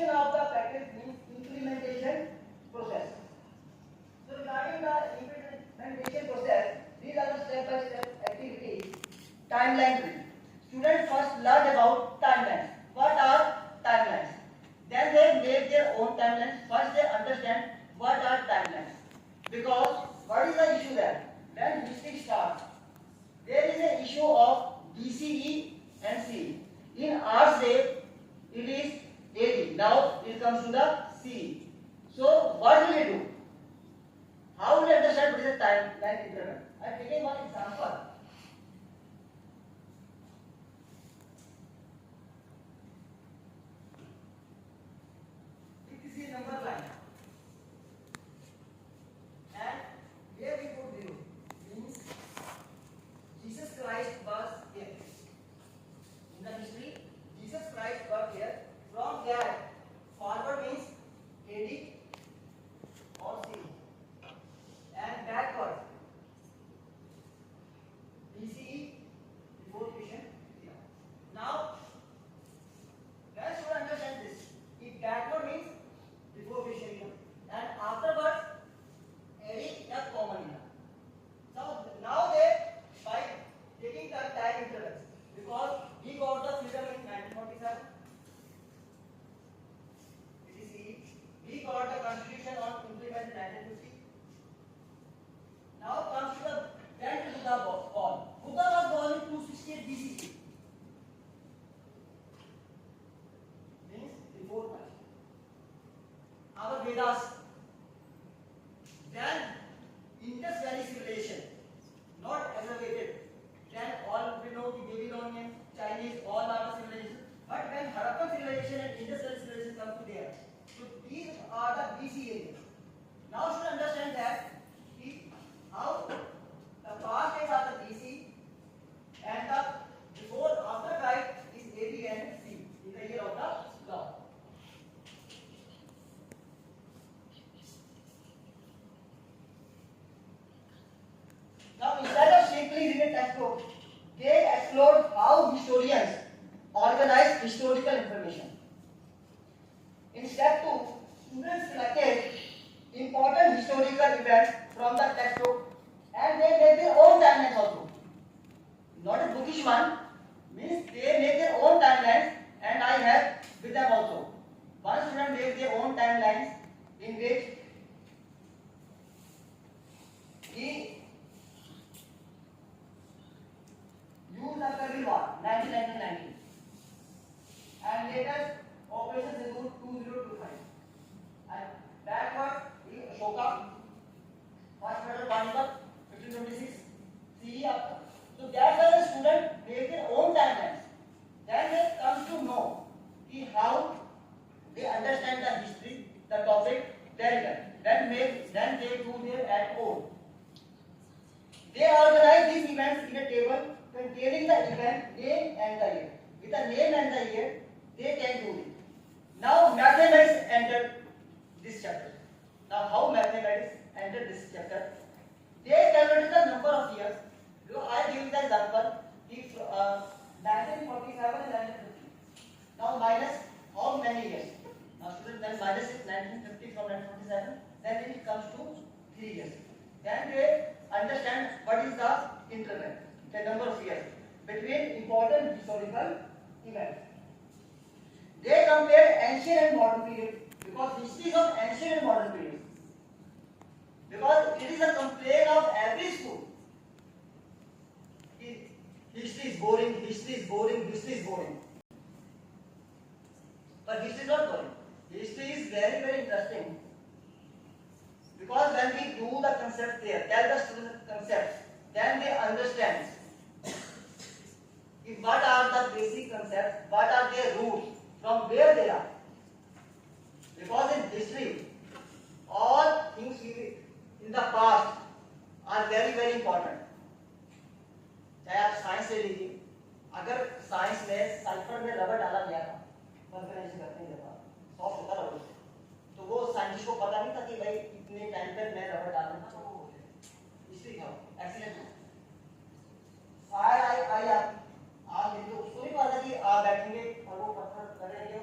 Completion of the package means implementation process. So regarding the implementation process, these are the step-by-step activities. Timeline tree. Students first learn about timelines. What are timelines? Then they make their own timelines. First they understand what are timelines. Because what is the issue there? When history starts, there is an issue of BCE and CE. In our day, it is AD. Now it comes to the CE. So what will we do? How will we understand what is the timeline interval? I am taking one example. If this is number line, and here we put 0, means Jesus Christ was here. In the history, Jesus Christ was here. From there, forward means AD or CE, and backward BCE before Christian era. Now, let's try to understand this. If backward means before Christian era, and afterwards AD is common era. So now they by taking the time intervals, because we got the freedom in 1947. We got the constitution on implement in 1950. Now comes to the when Buddha was born. Buddha was born in 268 BCE. Means before Christ. Our Vedas. Then Indus Valley civilization, not aggregated. Then all we know the Babylonian, Chinese, all are the civilizations. But when Harappan civilization and Indus Valley civilization come to there, so these are the BC areas. Now you should understand that how the past days are the BC and the before after Christ is AD and C in the year of the law. Now instead of simply reading a textbook, they explored how historians organize historical information. In step 2, students selected important historical events from the textbook and they make their own timelines also. Not a bookish one, means they make their own timelines and I have with them also. One student makes their own timelines in which he used the Kargil War 1919 and later Operation Sindoor 2025 and backward Ashoka, first battle Panipat 1526 CE after. So that's why the student make their own timelines. Then they come to know how they understand the history, the topic very well. Then they do their at home. They organize these events in a table containing the event name and the year. With the name and the year, they can do it. Now mathematics entered this chapter. Now how mathematics entered this chapter? They calculated the number of years. So I give the example. If 1947 and 1950. Now minus how many years? Now students then minus 1950 from 1947. Then it comes to 3 years. Then they understand what is the interval, the number of years between important historical events. They compare ancient and modern period because history is of ancient and modern period. Because it is a complaint of every school. History is boring, history is boring, history is boring. But history is not boring. History is very, very interesting. Because when we do the concept there, tell the students the concepts, then they understand what are the basic concepts, what are their roots, from where they are. Because in history, all things in the past are very, very important. चाहे आप science ले लीजिए, अगर science में sulphur में rubber डाला गया था, कन्फरेंस करते हैं जब सॉफ्ट होता रबर से, तो वो साइंटिस्ट को पता नहीं था कि भाई इतने टाइम तक मैं रबर डालूंगा तो वो हो जाए। इसलिए क्या एक्सीडेंट हो। फायर आई आप देखो उसको नहीं पता कि आप बैठेंगे और वो पत्थर करेंगे